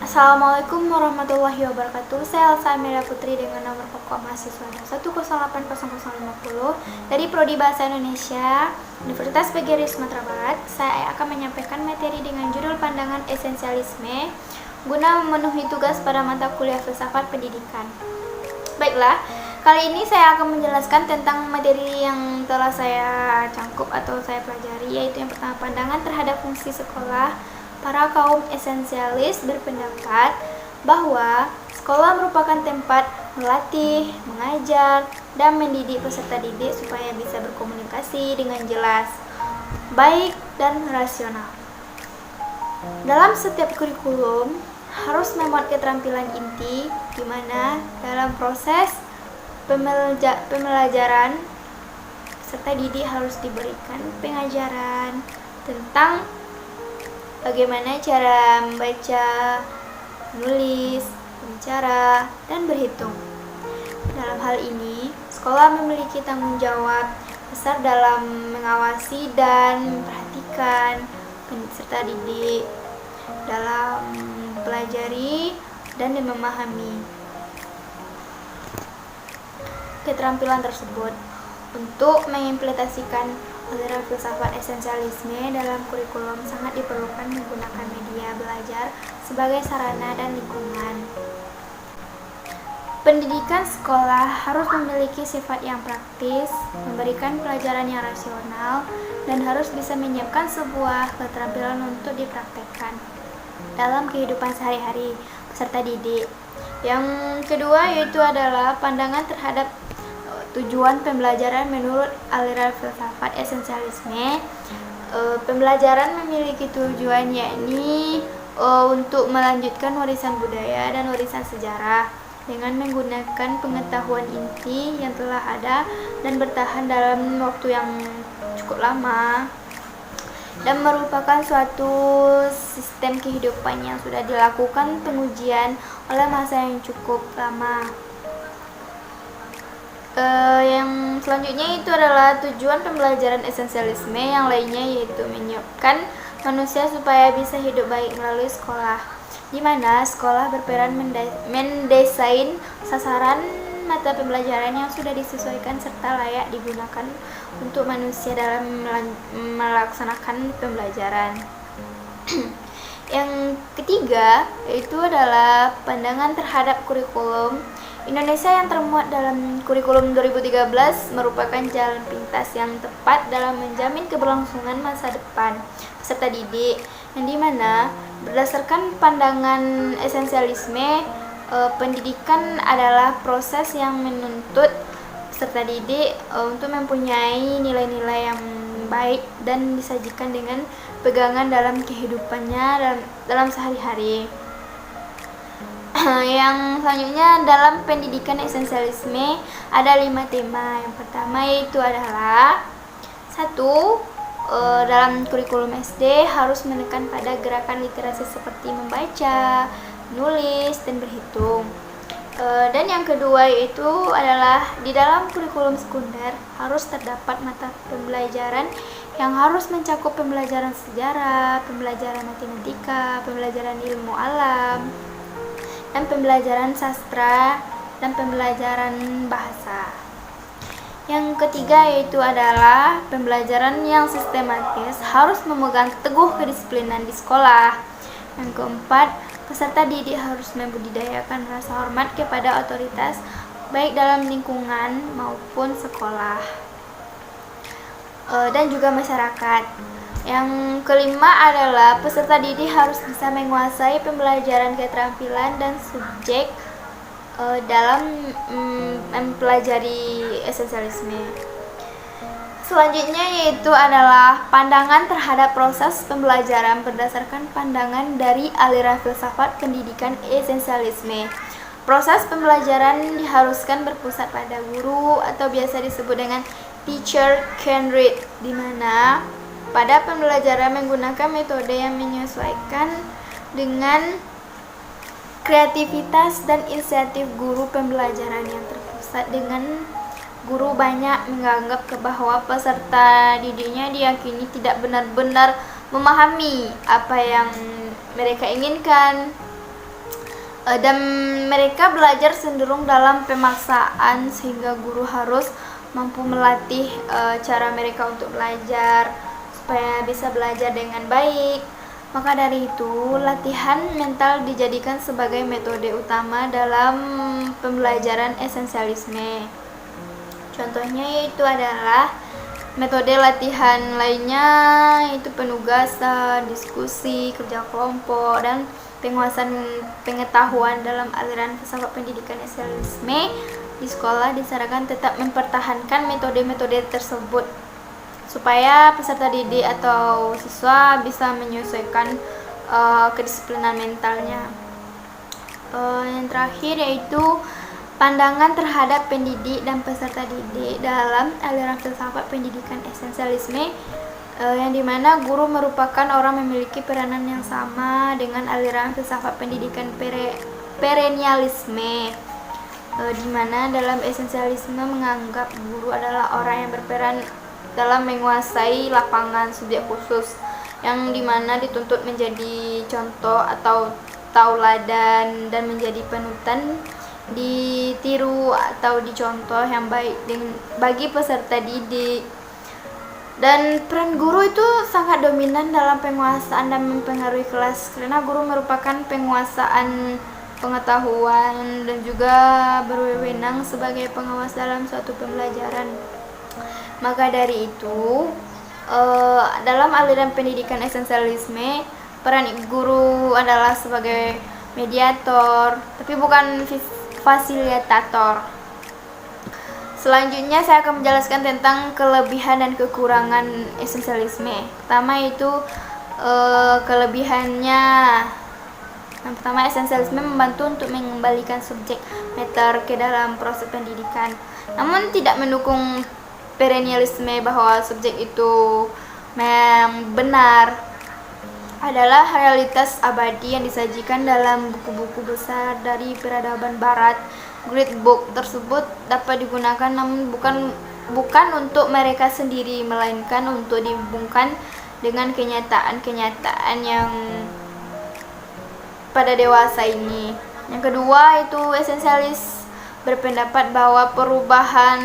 Assalamualaikum warahmatullahi wabarakatuh. Saya Elsa Amelia Putri dengan nomor pokok mahasiswa 1080050 dari Prodi Bahasa Indonesia Universitas PGRI Sumatera Barat. Saya akan menyampaikan materi dengan judul Pandangan Esensialisme guna memenuhi tugas pada mata kuliah Filsafat Pendidikan. Baiklah, kali ini saya akan menjelaskan tentang materi yang telah saya cangkup atau saya pelajari, yaitu yang pertama, pandangan terhadap fungsi sekolah. Para kaum esensialis berpendapat bahwa sekolah merupakan tempat melatih, mengajar, dan mendidik peserta didik supaya bisa berkomunikasi dengan jelas, baik, dan rasional. Dalam setiap kurikulum harus memuat keterampilan inti, di mana dalam proses pembelajaran peserta didik harus diberikan pengajaran tentang bagaimana cara membaca, menulis, berbicara, dan berhitung. Dalam hal ini, sekolah memiliki tanggung jawab besar dalam mengawasi dan memperhatikan peserta didik dalam mempelajari dan memahami keterampilan tersebut. Untuk mengimplementasikan aliran filsafat esensialisme dalam kurikulum sangat diperlukan menggunakan media belajar sebagai sarana dan lingkungan. Pendidikan sekolah harus memiliki sifat yang praktis, memberikan pelajaran yang rasional, dan harus bisa menyiapkan sebuah keterampilan untuk dipraktekkan dalam kehidupan sehari-hari peserta didik. Yang kedua yaitu adalah pandangan terhadap tujuan pembelajaran menurut aliran filsafat esensialisme. Pembelajaran memiliki tujuan yakni untuk melanjutkan warisan budaya dan warisan sejarah dengan menggunakan pengetahuan inti yang telah ada dan bertahan dalam waktu yang cukup lama, dan merupakan suatu sistem kehidupan yang sudah dilakukan pengujian oleh masa yang cukup lama. Yang selanjutnya itu adalah tujuan pembelajaran esensialisme yang lainnya, yaitu menyiapkan manusia supaya bisa hidup baik melalui sekolah, di mana sekolah berperan mendesain sasaran mata pembelajaran yang sudah disesuaikan serta layak digunakan untuk manusia dalam melaksanakan pembelajaran. Yang ketiga yaitu adalah pandangan terhadap kurikulum. Indonesia yang termuat dalam kurikulum 2013 merupakan jalan pintas yang tepat dalam menjamin keberlangsungan masa depan peserta didik, yang dimana berdasarkan pandangan esensialisme, pendidikan adalah proses yang menuntut peserta didik untuk mempunyai nilai-nilai yang baik dan disajikan dengan pegangan dalam kehidupannya dalam sehari-hari. Yang selanjutnya, dalam pendidikan esensialisme ada 5 tema. Yang pertama yaitu adalah 1. Dalam kurikulum SD harus menekan pada gerakan literasi seperti membaca, menulis, dan berhitung. Dan yang kedua yaitu adalah di dalam kurikulum sekunder harus terdapat mata pembelajaran yang harus mencakup pembelajaran sejarah, pembelajaran matematika, pembelajaran ilmu alam, dan pembelajaran sastra, dan pembelajaran bahasa. Yang ketiga yaitu adalah pembelajaran yang sistematis harus memegang teguh kedisiplinan di sekolah. Yang keempat, peserta didik harus membudidayakan rasa hormat kepada otoritas baik dalam lingkungan maupun sekolah dan juga masyarakat. Yang kelima adalah peserta didik harus bisa menguasai pembelajaran keterampilan dan subjek dalam mempelajari esensialisme. Selanjutnya yaitu adalah pandangan terhadap proses pembelajaran berdasarkan pandangan dari aliran filsafat pendidikan esensialisme. Proses pembelajaran diharuskan berpusat pada guru atau biasa disebut dengan teacher can read, di mana pada pembelajaran menggunakan metode yang menyesuaikan dengan kreativitas dan inisiatif guru. Pembelajaran yang terpusat dengan guru banyak menganggap bahwa peserta didiknya diyakini tidak benar-benar memahami apa yang mereka inginkan dan mereka belajar cenderung dalam pemaksaan sehingga guru harus mampu melatih cara mereka untuk belajar supaya bisa belajar dengan baik. Maka dari itu, latihan mental dijadikan sebagai metode utama dalam pembelajaran esensialisme. Contohnya yaitu adalah metode latihan lainnya, yaitu penugasan, diskusi, kerja kelompok, dan penguasaan pengetahuan dalam aliran filsafat pendidikan esensialisme di sekolah disarankan tetap mempertahankan metode-metode tersebut supaya peserta didik atau siswa bisa menyesuaikan kedisiplinan mentalnya. Yang terakhir yaitu pandangan terhadap pendidik dan peserta didik dalam aliran filsafat pendidikan esensialisme, yang dimana guru merupakan orang memiliki peranan yang sama dengan aliran filsafat pendidikan perennialisme, dimana dalam esensialisme menganggap guru adalah orang yang berperan dalam menguasai lapangan subjek khusus, yang dimana dituntut menjadi contoh atau tauladan dan menjadi panutan ditiru atau dicontoh yang baik bagi peserta didik. Dan peran guru itu sangat dominan dalam penguasaan dan mempengaruhi kelas, karena guru merupakan penguasaan pengetahuan dan juga berwenang sebagai pengawas dalam suatu pembelajaran. Maka dari itu, dalam aliran pendidikan esensialisme, peran guru adalah sebagai mediator, tapi bukan fasilitator. Selanjutnya saya akan menjelaskan tentang kelebihan dan kekurangan esensialisme. Pertama itu kelebihannya. Yang pertama, esensialisme membantu untuk mengembalikan subjek matter ke dalam proses pendidikan, namun tidak mendukung perennialisme bahwa subjek itu memang benar adalah realitas abadi yang disajikan dalam buku-buku besar dari peradaban barat. Great book tersebut dapat digunakan namun bukan untuk mereka sendiri, melainkan untuk dihubungkan dengan kenyataan-kenyataan yang pada dewasa ini. Yang kedua itu esensialis berpendapat bahwa perubahan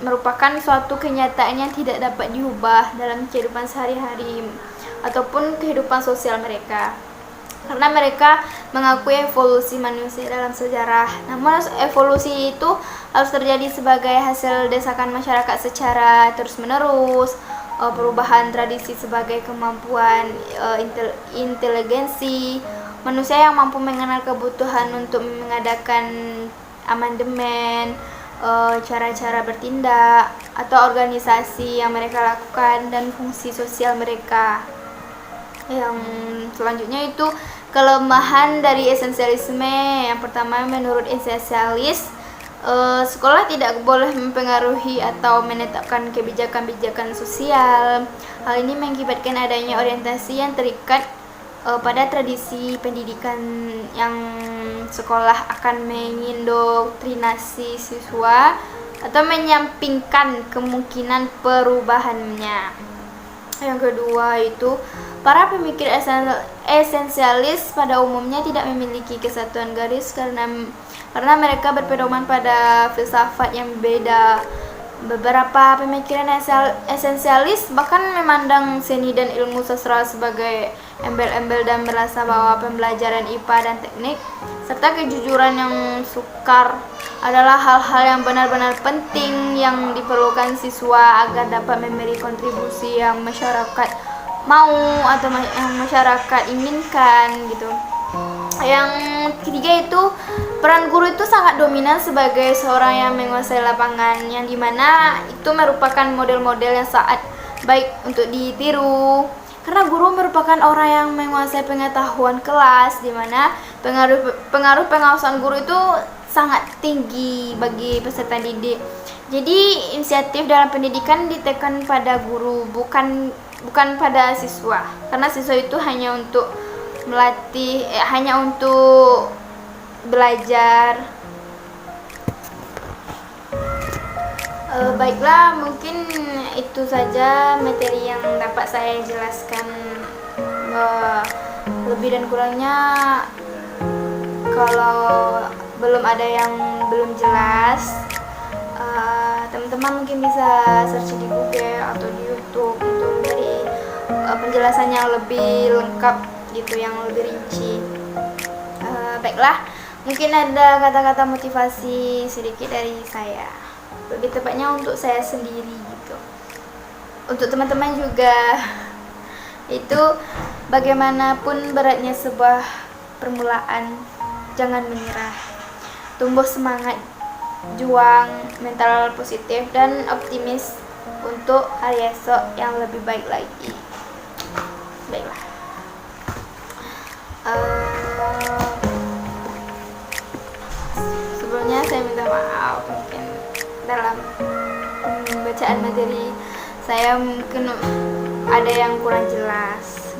merupakan suatu kenyataan yang tidak dapat diubah dalam kehidupan sehari-hari ataupun kehidupan sosial mereka, karena mereka mengakui evolusi manusia dalam sejarah. Namun evolusi itu harus terjadi sebagai hasil desakan masyarakat secara terus-menerus. Perubahan tradisi sebagai kemampuan inteligensi manusia yang mampu mengenal kebutuhan untuk mengadakan amandemen, cara-cara bertindak atau organisasi yang mereka lakukan, dan fungsi sosial mereka. Yang selanjutnya itu kelemahan dari esensialisme. Yang pertama, menurut esensialis, sekolah tidak boleh mempengaruhi atau menetapkan kebijakan-kebijakan sosial. Hal ini mengakibatkan adanya orientasi yang terikat pada tradisi pendidikan, yang sekolah akan mengindoktrinasi siswa atau menyampingkan kemungkinan perubahannya. Yang kedua itu para pemikir esensialis pada umumnya tidak memiliki kesatuan garis karena mereka berpedoman pada filsafat yang berbeda. Beberapa pemikiran esensialis bahkan memandang seni dan ilmu sastra sebagai embel-embel dan merasa bahwa pembelajaran IPA dan teknik serta kejujuran yang sukar adalah hal-hal yang benar-benar penting yang diperlukan siswa agar dapat memberi kontribusi yang masyarakat mau atau yang masyarakat inginkan gitu. Yang ketiga itu peran guru itu sangat dominan sebagai seorang yang menguasai lapangan, yang dimana itu merupakan model-model yang sangat baik untuk ditiru, karena guru merupakan orang yang menguasai pengetahuan kelas, dimana pengaruh pengawasan guru itu sangat tinggi bagi peserta didik. Jadi inisiatif dalam pendidikan ditekan pada guru, bukan pada siswa, karena siswa itu hanya untuk melatih, hanya untuk belajar. Baiklah, mungkin itu saja materi yang dapat saya jelaskan. Lebih dan kurangnya Kalau belum ada yang belum jelas, teman-teman mungkin bisa search di Google atau di YouTube untuk dari penjelasan yang lebih lengkap gitu, yang lebih rinci. Baiklah, mungkin ada kata-kata motivasi sedikit dari saya, lebih tepatnya untuk saya sendiri gitu. Untuk teman-teman juga, itu bagaimanapun beratnya sebuah permulaan, jangan menyerah, tumbuh semangat, juang, mental positif dan optimis untuk hari esok yang lebih baik lagi. Baiklah, sebelumnya saya minta maaf mungkin dalam bacaan materi saya mungkin ada yang kurang jelas.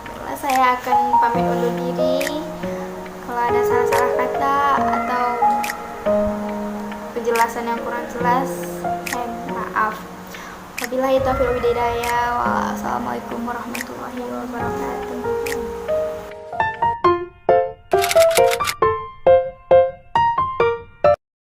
Baiklah, saya akan pamit undur diri. Kalau ada salah-salah kata atau penjelasan yang kurang jelas, saya minta maaf. Wabillahi taufiq wal hidayah. Wassalamualaikum warahmatullahi wabarakatuh.